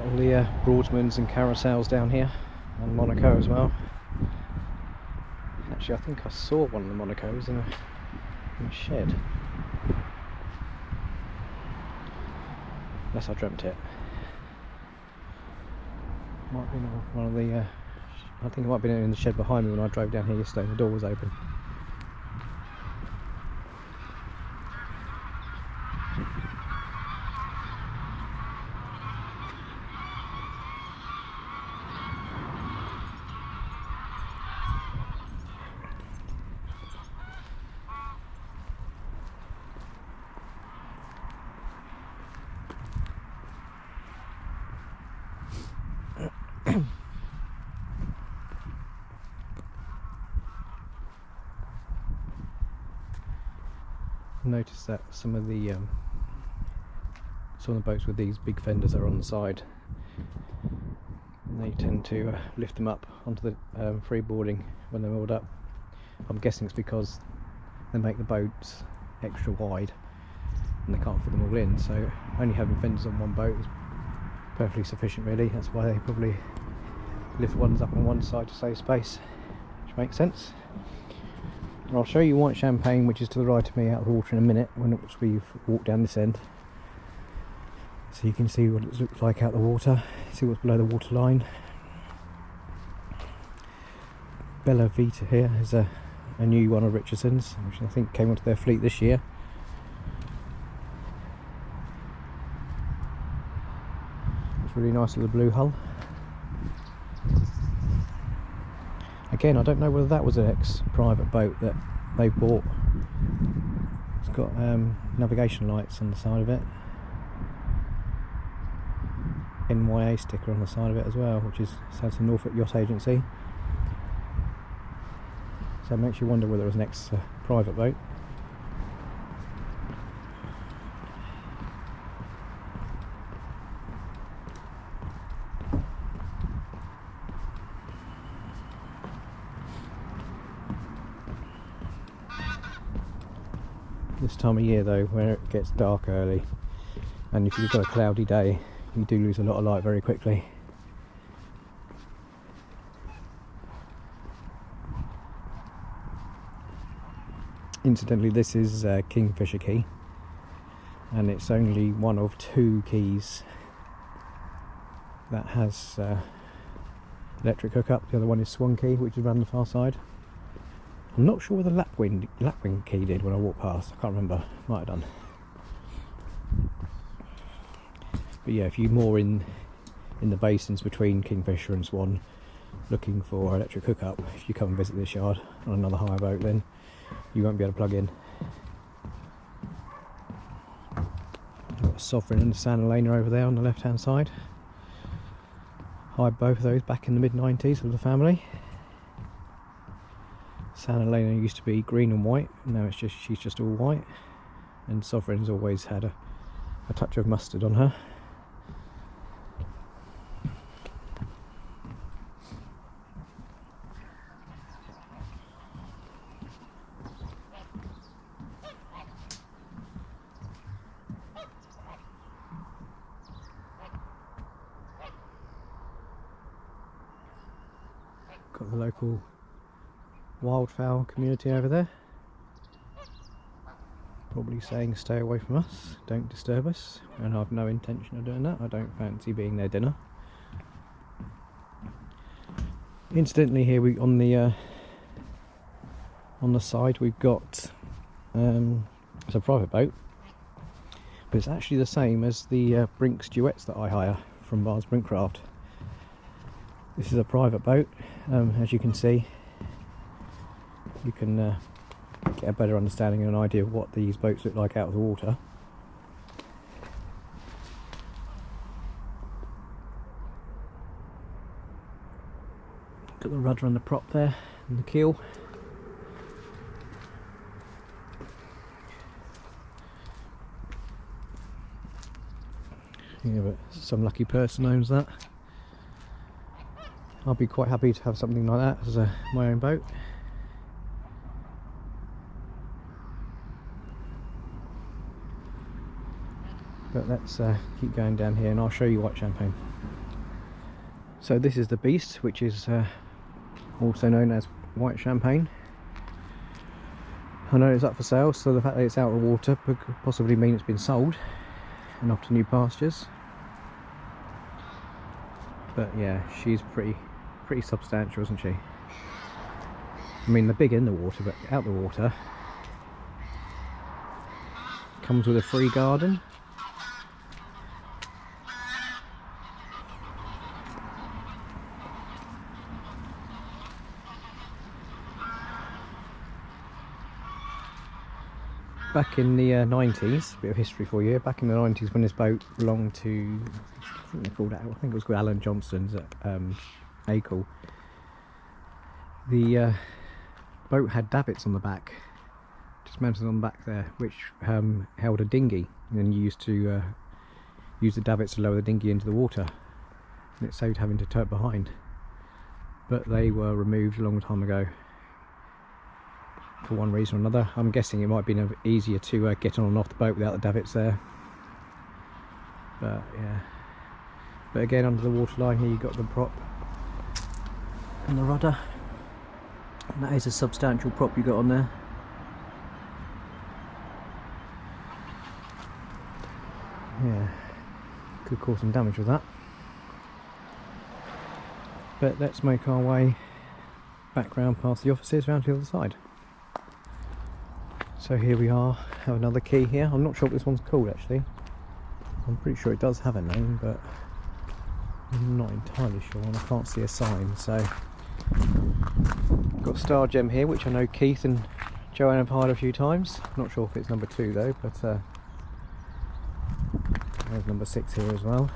all the Broadsmans and carousels down here, and Monaco as well. Actually, I think I saw one of the Monacos in a shed. Unless I dreamt it. Might be one of the. I think it might be in the shed behind me when I drove down here yesterday. The door was open. Notice that some of the boats with these big fenders are on the side. And they tend to lift them up onto the freeboarding when they're moored up. I'm guessing it's because they make the boats extra wide and they can't fit them all in, so only having fenders on one boat is perfectly sufficient really. That's why they probably lift ones up on one side to save space, which makes sense. I'll show you White Champagne, which is to the right of me, out of the water in a minute once we've walked down this end, so you can see what it looks like out the water, see what's below the water line. Bella Vita here is a new one of Richardson's, which I think came onto their fleet this year. It's really nice with the blue hull. Again, I don't know whether that was an ex-private boat that they bought. It's got navigation lights on the side of it. NYA sticker on the side of it as well, which stands for Norfolk Yacht Agency. So it makes you wonder whether it was an ex-private boat. This time of year though, where it gets dark early, and if you've got a cloudy day, you do lose a lot of light very quickly. Incidentally, this is Kingfisher Key, and it's only one of two keys that has electric hookup. The other one is Swan Key, which is around the far side. I'm not sure whether Lapwing Key did when I walked past. I can't remember. Might have done. But yeah, if you're more in the basins between Kingfisher and Swan, looking for electric hookup, if you come and visit this yard on another hire boat, then you won't be able to plug in. I've got a Sovereign and a Santa Elena over there on the left hand side. Hired both of those back in the mid-90s with the family. Santa Elena used to be green and white, now she's just all white, and Sovereign's always had a touch of mustard on her. Got the local wildfowl community over there, probably saying stay away from us, don't disturb us, and I've no intention of doing that. I don't fancy being their dinner. Incidentally, here on the side we've got it's a private boat, but it's actually the same as the Brinks duets that I hire from Barnes Brinkcraft. This is a private boat. As you can see, you can get a better understanding and an idea of what these boats look like out of the water. Got the rudder and the prop there, and the keel. Yeah, but some lucky person owns that. I'll be quite happy to have something like that as my own boat. But let's keep going down here and I'll show you White Champagne. So this is the Beast, which is also known as white champagne. I know it's up for sale, so the fact that it's out of water could possibly mean it's been sold and off to new pastures. But yeah, she's pretty substantial, isn't she? I mean, they're big in the water, but out the water. Comes with a free garden. Back in the 90s, bit of history for you, back in the 90s when this boat belonged to, I think it was called Alan Johnston's at Acle. The boat had davits on the back, just mounted on the back there, which held a dinghy, and you used to use the davits to lower the dinghy into the water, and it saved having to tow it behind. But they were removed a long time ago, for one reason or another. I'm guessing it might have been easier to get on and off the boat without the davits there. But yeah. But again, under the waterline here, you've got the prop and the rudder. And that is a substantial prop you got on there. Yeah, could cause some damage with that. But let's make our way back round past the offices, round to the other side. So here we are, have another key here. I'm not sure what this one's called actually. I'm pretty sure it does have a name, but I'm not entirely sure, and I can't see a sign. So got Star Gem here, which I know Keith and Joanne have hired a few times. Not sure if it's number 2 though, but there's number 6 here as well.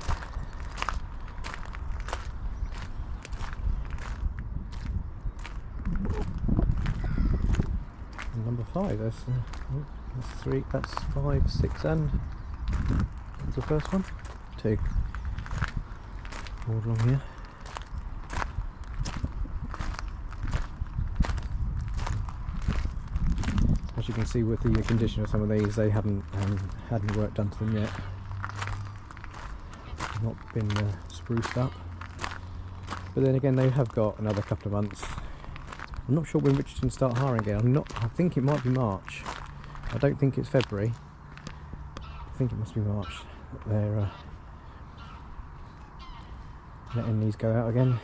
Number 5, that's 3, that's 5, 6 and what's the first one? 2. All along here. As you can see with the condition of some of these, they hadn't work done to them yet. Not been spruced up. But then again, they have got another couple of months. I'm not sure when Richardson start hiring again. I think it might be March. I don't think it's February. I think it must be March. They're letting these go out again.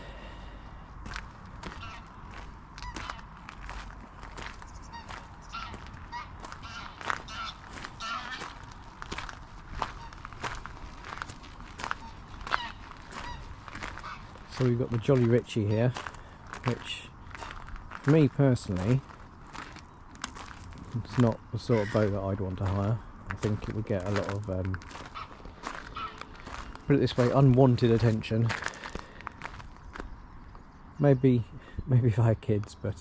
So we've got the Jolly Richie here, which for me personally, it's not the sort of boat that I'd want to hire. I think it would get a lot of, put it this way, unwanted attention. Maybe if I had kids, but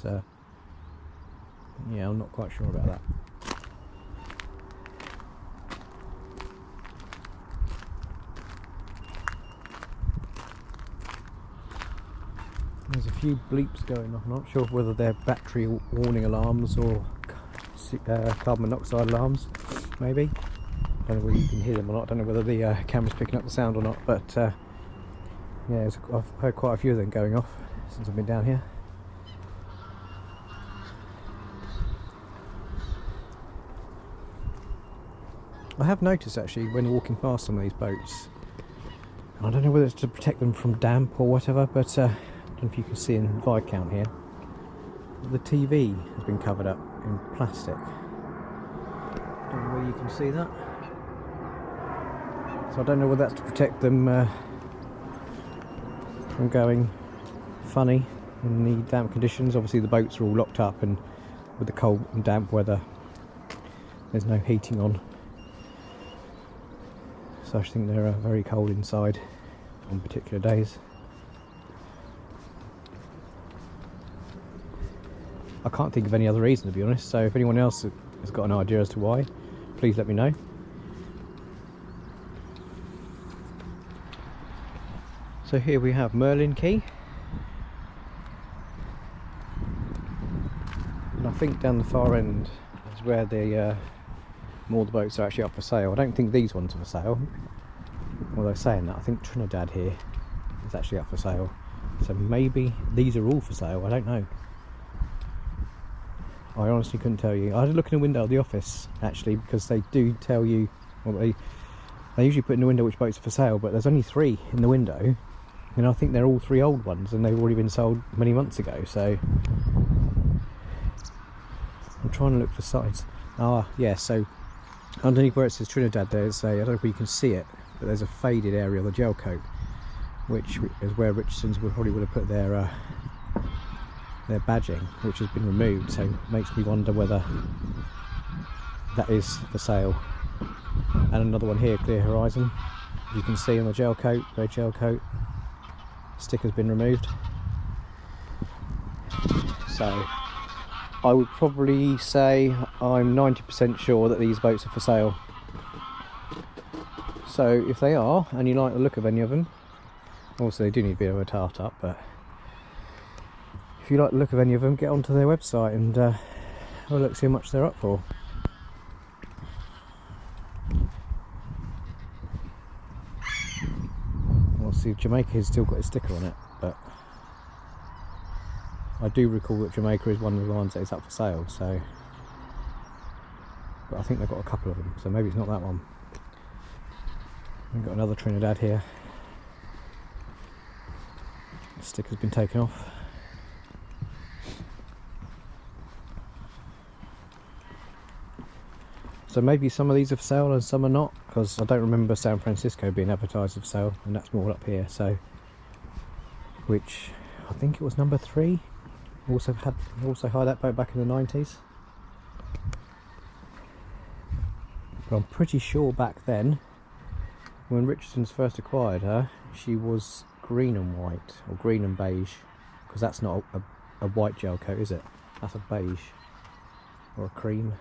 yeah, I'm not quite sure about that. There's a few bleeps going off. I'm not sure whether they're battery warning alarms or carbon monoxide alarms, maybe. I don't know whether you can hear them or not. I don't know whether the camera's picking up the sound or not, but yeah, I've heard quite a few of them going off since I've been down here. I have noticed actually when walking past some of these boats, I don't know whether it's to protect them from damp or whatever, but I don't know if you can see in Viscount here, the TV has been covered up in plastic. I don't know whether you can see that. So I don't know whether that's to protect them from going funny in the damp conditions. Obviously the boats are all locked up, and with the cold and damp weather there's no heating on. So I think they're very cold inside on particular days. I can't think of any other reason, to be honest, so if anyone else has got an idea as to why, please let me know. So here we have Merlin Key, and I think down the far end is where the more the boats are actually up for sale. I don't think these ones are for sale, although saying that, I think Trinidad here is actually up for sale. So maybe these are all for sale, I don't know. I honestly couldn't tell you. I had a look in the window of the office actually, because they do tell you, well, they usually put in the window which boats are for sale, but there's only 3 in the window, and I think they're all 3 old ones, and they've already been sold many months ago. So I'm trying to look for signs. Ah, yeah. So underneath where it says Trinidad, there's a, I don't know if you can see it, but there's a faded area on the gel coat, which is where Richardson's probably would have put their badging, which has been removed. So it makes me wonder whether that is for sale. And another one here, Clear Horizon. You can see on the gel coat, red gel coat, sticker's been removed. So I would probably say I'm 90% sure that these boats are for sale. So if they are, and you like the look of any of them, also they do need a bit of a tart up, but if you like the look of any of them, get onto their website and have a look, see how much they're up for. Well, see, Jamaica has still got a sticker on it, but I do recall that Jamaica is one of the ones that is up for sale. So, but I think they've got a couple of them, so maybe it's not that one. We've got another Trinidad here. The sticker's been taken off. So maybe some of these are for sale and some are not, because I don't remember San Francisco being advertised for sale, and that's more up here. So, which I think it was number 3. Also hired that boat back in the 90s. But I'm pretty sure back then, when Richardson's first acquired her, she was green and white, or green and beige, because that's not a white gel coat, is it? That's a beige or a cream.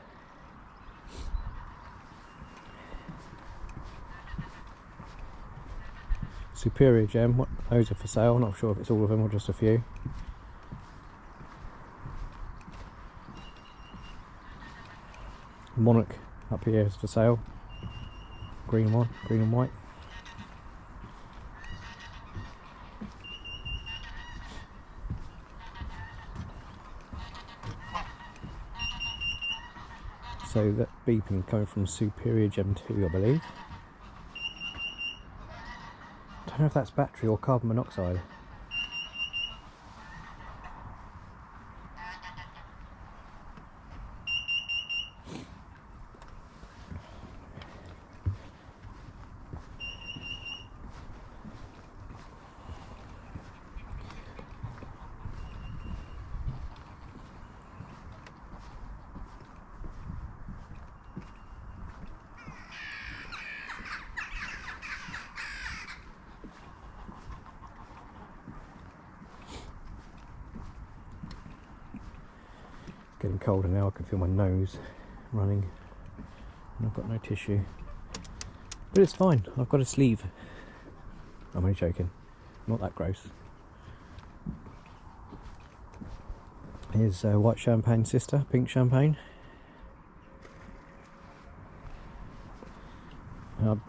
Superior Gem, what, those are for sale. I'm not sure if it's all of them or just a few. Monarch up here is for sale. Green one, green and white. So that beeping coming from Superior Gem 2, I believe. I don't know if that's battery or carbon monoxide. Getting colder now, I can feel my nose running, and I've got no tissue, but it's fine, I've got a sleeve. I'm only joking, not that gross. Here's white champagne sister, pink champagne.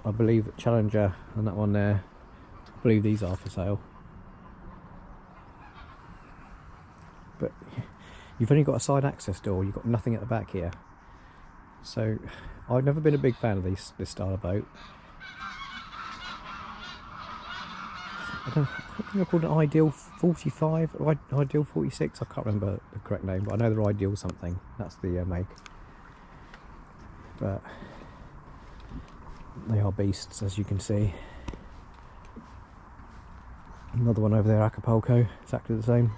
I believe that Challenger and that one there, I believe these are for sale. But you've only got a side access door, you've got nothing at the back here. So I've never been a big fan of this style of boat. I think they're called an Ideal 45 or Ideal 46, I can't remember the correct name, but I know they're Ideal something, that's the make. But they are beasts, as you can see. Another one over there, Acapulco, exactly the same.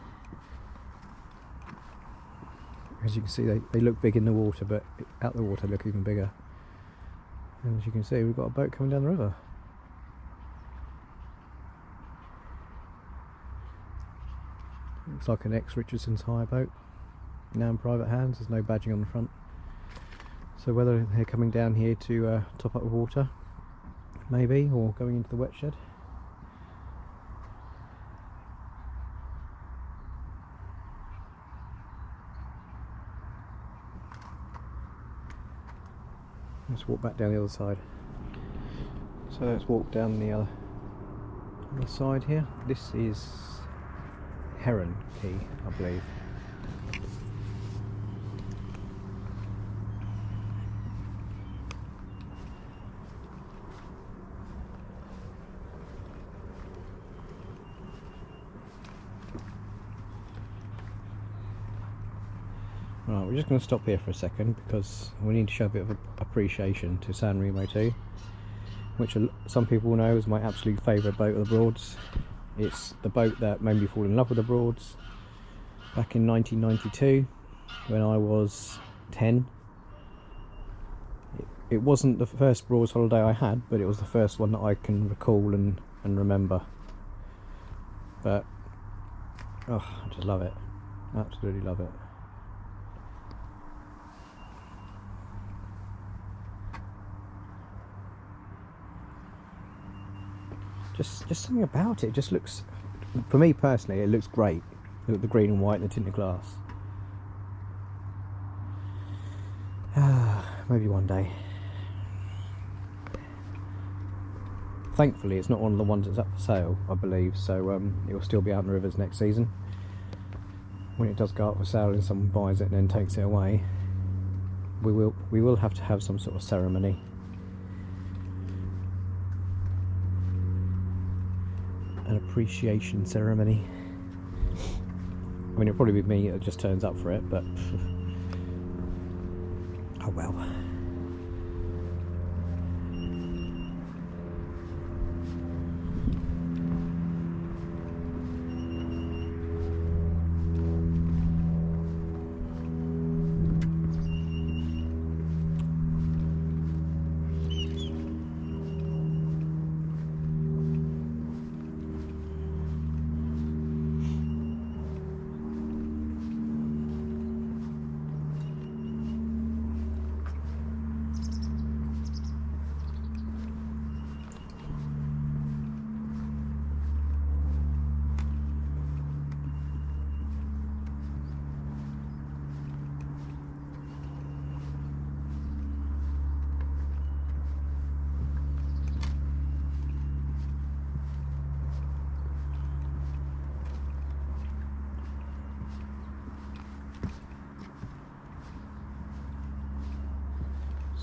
As you can see, they look big in the water, but out the water they look even bigger. And as you can see, we've got a boat coming down the river. Looks like an ex-Richardson's hire boat, now in private hands. There's no badging on the front. So whether they're coming down here to top up the water, maybe, or going into the wet shed. Let's walk back down the other side. So let's walk down the on the side here. This is Merlin Key, I believe. Right, we're just going to stop here for a second because we need to show a bit of appreciation to San Remo 2, which some people know is my absolute favourite boat of the Broads. It's the boat that made me fall in love with the Broads back in 1992 when I was 10. It wasn't the first Broads holiday I had, but it was the first one that I can recall and remember. But oh, I just love it, absolutely love it. Just something about it just looks, for me personally, it looks great. The green and white and the tinted glass. Maybe one day. Thankfully it's not one of the ones that's up for sale, I believe, so it will still be out in the rivers next season. When it does go up for sale and someone buys it and then takes it away, we will have to have some sort of ceremony. An appreciation ceremony. I mean, it'll probably be me that just turns up for it, but oh well.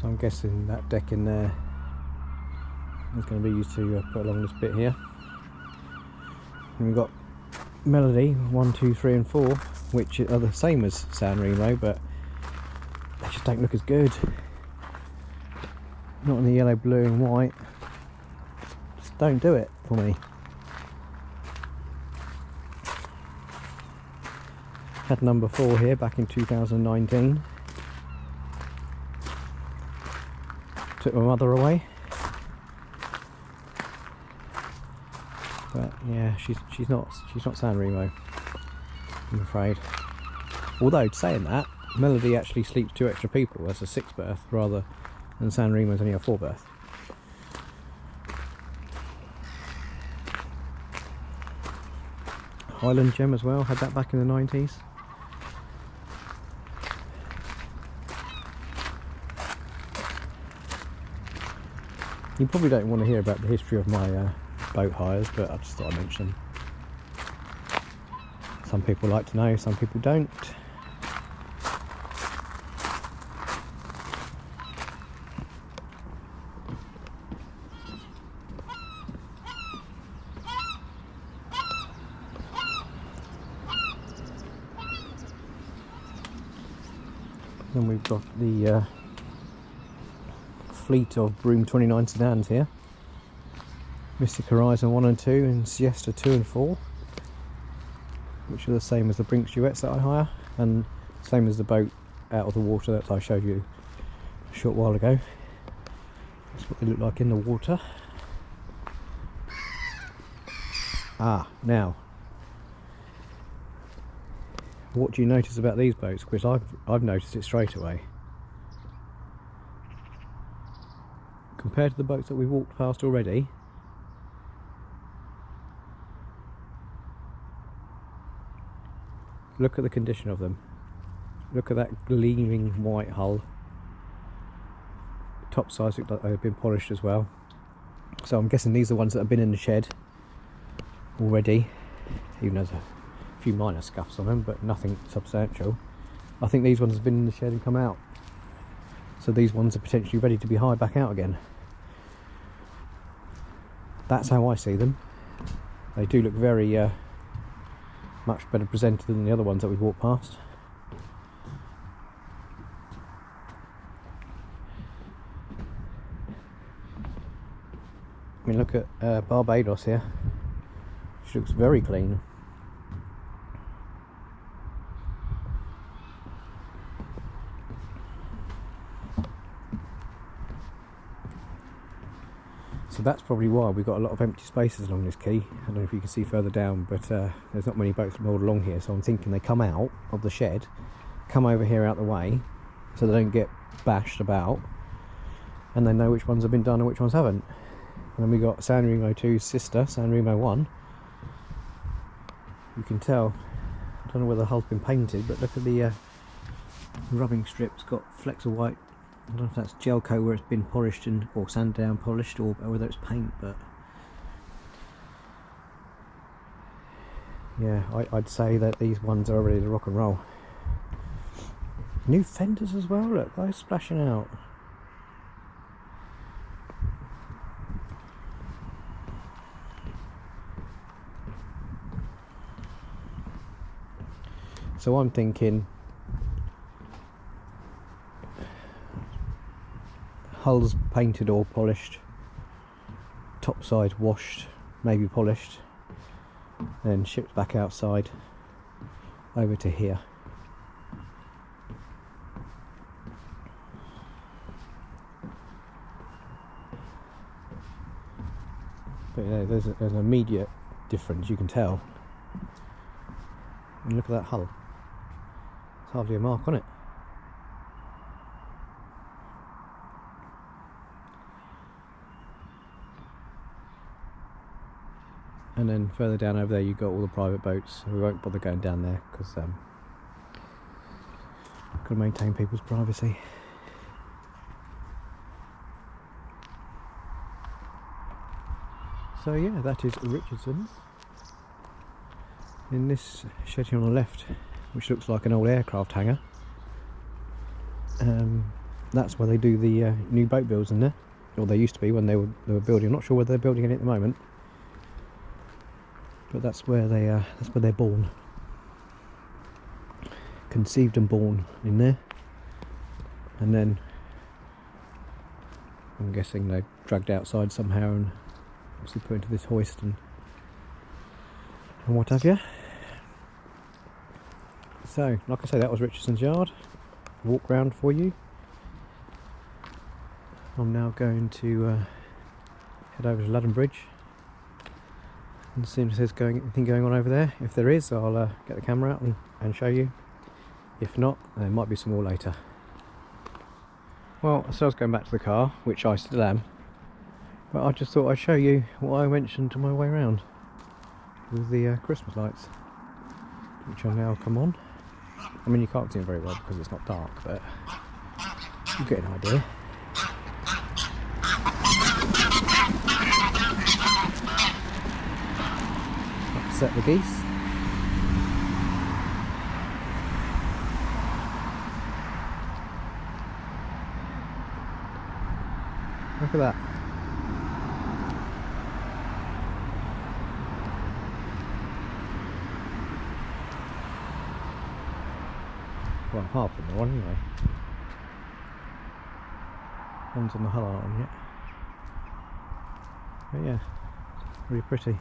So I'm guessing that deck in there is going to be used to put along this bit here. And we've got Melody 1, 2, 3 and 4, which are the same as San Remo, but they just don't look as good. Not in the yellow, blue and white. Just don't do it for me. Had number 4 here back in 2019. Took my mother away, but yeah, she's not San Remo, I'm afraid. Although saying that, Melody actually sleeps 2 extra people as a 6th berth rather than San Remo's only a 4 berth. Highland Gem as well, had that back in the 90s. You probably don't want to hear about the history of my boat hires, but I just thought I'd mention them. Some people like to know, some people don't. Then we've got the fleet of Broom 29 sedans here. Mystic Horizon 1 and 2 and Siesta 2 and 4, which are the same as the Brinks duets that I hire, and same as the boat out of the water that I showed you a short while ago. That's what they look like in the water. Now, what do you notice about these boats? Because I've noticed it straight away. Compared to the boats that we've walked past already, look at the condition of them. Look at that gleaming white hull. Top sides look like they've been polished as well. So I'm guessing these are the ones that have been in the shed already, even there's a few minor scuffs on them, but nothing substantial. I think these ones have been in the shed and come out, so these ones are potentially ready to be hired back out again. That's how I see them. They do look very much better presented than the other ones that we've walked past. I mean, look at Barbados here. She looks very clean. So that's probably why we've got a lot of empty spaces along this quay. I don't know if you can see further down, but there's not many boats moored along here, so I'm thinking they come out of the shed, come over here out the way, so they don't get bashed about, and they know which ones have been done and which ones haven't. And then we got San Remo 2's sister, San Remo 1. You can tell, I don't know whether the hull's been painted, but look at the rubbing strip's got flecks of white. I don't know if that's gel coat where it's been polished and or sanded down, polished, or whether it's paint, but yeah, I'd say that these ones are ready to rock and roll. New fenders as well, look, those splashing out. So I'm thinking hulls painted or polished, topside washed, maybe polished, then shipped back outside over to here. But yeah, there's an immediate difference, you can tell. And look at that hull. There's hardly a mark on it. And then further down over there you've got all the private boats. We won't bother going down there because got to maintain people's privacy. So yeah, that is Richardson's. In this shed here on the left, which looks like an old aircraft hangar, that's where they do the new boat builds in there, or they used to be when they were building. I'm not sure whether they're building it at the moment, but that's where they're born, conceived and born in there, and then I'm guessing they're dragged outside somehow and obviously put into this hoist and what have you. So, like I say, that was Richardson's yard. Walk round for you. I'm now going to head over to Ludham Bridge and see if there's anything going on over there. If there is, I'll get the camera out and show you. If not, there might be some more later. Well, so I was going back to the car, which I still am, but I just thought I'd show you what I mentioned on my way round with the Christmas lights, which are now come on. I mean, you can't see them very well because it's not dark, but you get an idea. Upset the geese. Look at that. Well, half of them are on anyway. One's on the hull aren't on yet. But yeah, really pretty.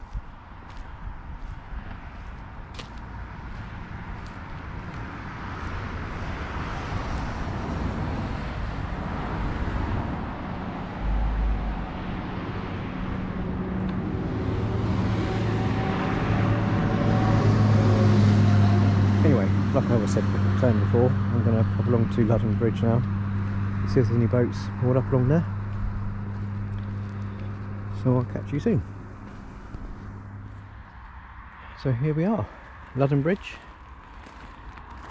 Anyway, like I was saying before, I'm going to pop along to Ludham Bridge now, see if there's any boats moored up along there. So I'll catch you soon. So here we are, Ludham Bridge,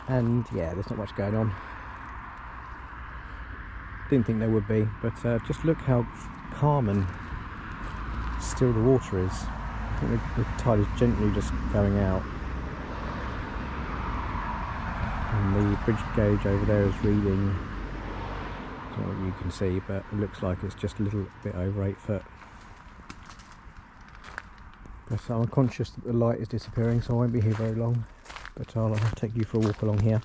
and yeah, there's not much going on. Didn't think there would be, but just look how calm and still the water is. think the tide is gently just going out, and the bridge gauge over there is reading, I don't know what you can see, but it looks like it's just a little bit over 8 foot. But I'm conscious that the light is disappearing, so I won't be here very long, but I'll take you for a walk along here.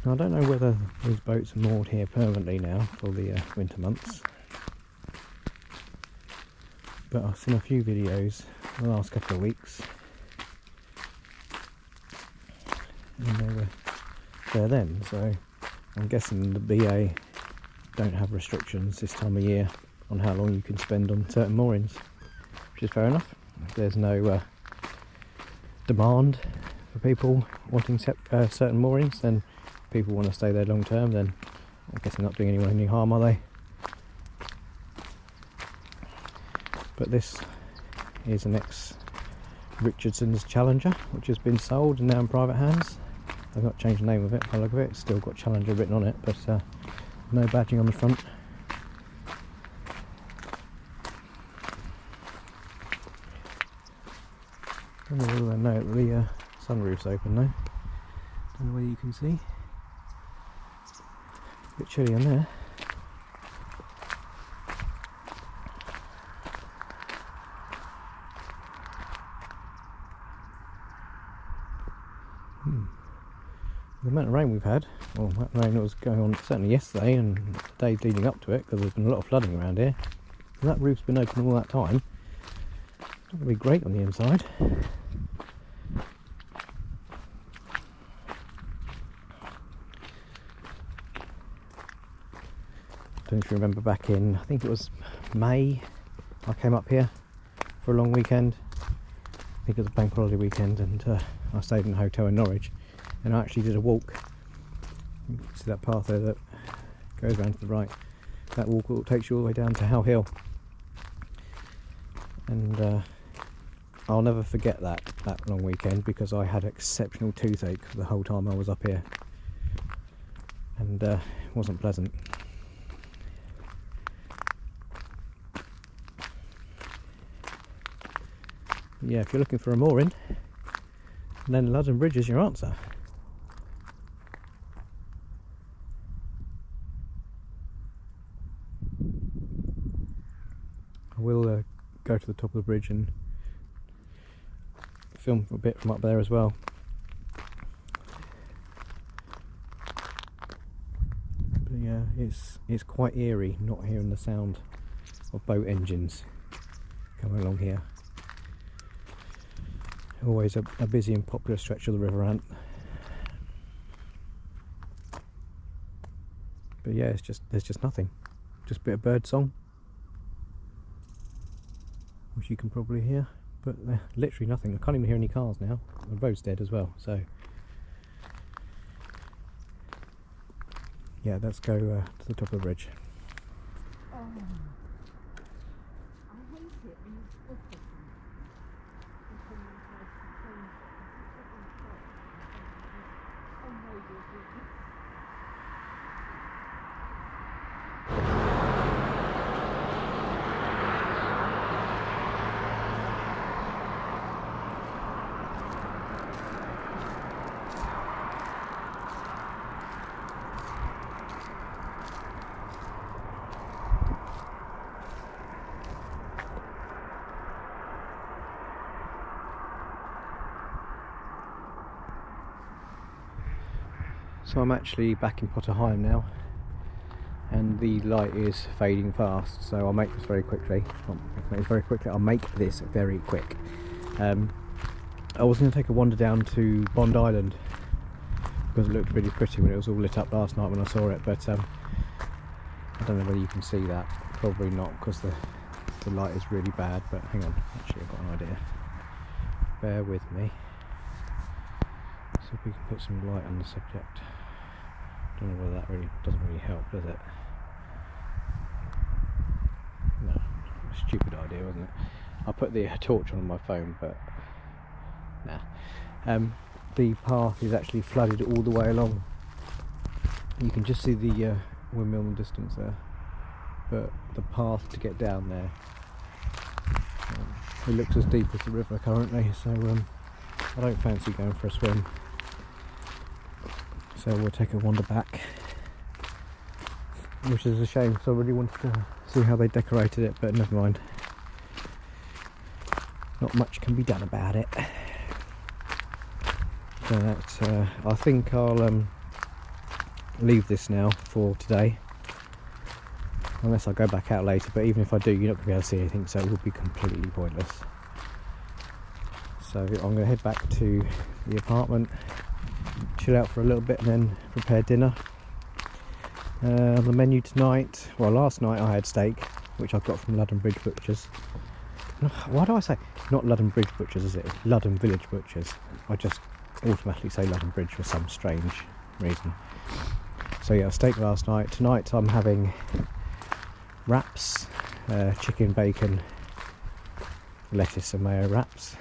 Now, I don't know whether these boats are moored here permanently now for the winter months, but I've seen a few videos in the last couple of weeks, and they were there then, so I'm guessing the BA don't have restrictions this time of year on how long you can spend on certain moorings, which is fair enough. If there's no demand for people wanting certain moorings, then people want to stay there long term, then I guess they're not doing anyone any harm, are they? But this is an ex-Richardson's Challenger, which has been sold and now in private hands. They've not changed the name of it by the look of it. It's still got Challenger written on it, but no badging on the front. I don't know whether they know the sunroof's open though. Don't know whether you can see. A bit chilly in there. The amount of rain we've had, well, that rain that was going on certainly yesterday and the days leading up to it, because there's been a lot of flooding around here. And that roof's been open all that time. Not going to be great on the inside. Don't know if you remember back in, I think it was May, I came up here for a long weekend. I think it was a bank holiday weekend, and I stayed in a hotel in Norwich, and I actually did a walk. You can see that path there that goes around to the right. That walk takes you all the way down to How Hill, and I'll never forget that long weekend, because I had exceptional toothache for the whole time I was up here, and it wasn't pleasant. Yeah, if you're looking for a mooring, then Ludham Bridge is your answer. I will go to the top of the bridge and film a bit from up there as well. But yeah, it's quite eerie not hearing the sound of boat engines coming along here. Always a busy and popular stretch of the River Ant. But yeah, there's just nothing. Just a bit of bird song, which you can probably hear, but literally nothing. I can't even hear any cars now. The road's dead as well, so yeah, let's go to the top of the bridge. So I'm actually back in Potter Heigham now, and the light is fading fast, so I'll make this very quickly. I'll make this very quick. I was going to take a wander down to Bond Island, because it looked really pretty when it was all lit up last night when I saw it, but I don't know whether you can see that. Probably not, because the light is really bad, but hang on, actually I've got an idea. Bear with me. See if we can put some light on the subject. Don't know whether that really doesn't really help, does it? No, stupid idea, wasn't it? I put the torch on my phone, but nah. The path is actually flooded all the way along You can just see the windmill in the distance there, but the path to get down there, it looks as deep as the river currently, so I don't fancy going for a swim, so we'll take a wander back, which is a shame because I really wanted to see how they decorated it, but never mind, not much can be done about it. So I think I'll leave this now for today, unless I go back out later, but even if I do, you're not going to be able to see anything, so it will be completely pointless. So I'm going to head back to the apartment, chill out for a little bit and then prepare dinner. On the menu tonight, well, last night I had steak, which I got from Ludham Bridge Butchers. Why do I say, not Ludham Bridge Butchers, is it? Ludham Village Butchers. I just automatically say Ludham Bridge for some strange reason. So yeah, steak last night. Tonight I'm having wraps, chicken, bacon, lettuce and mayo wraps,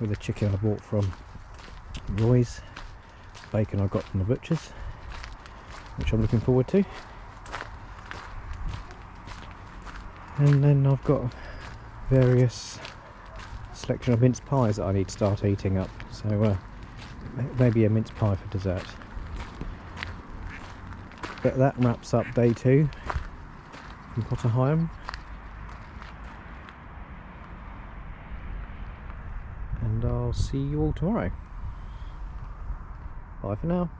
with the chicken I bought from Roy's, bacon I got from the butchers, which I'm looking forward to. And then I've got various selection of mince pies that I need to start eating up, so maybe a mince pie for dessert. But that wraps up day 2 from Potter Heigham, and I'll see you all tomorrow. Bye for now.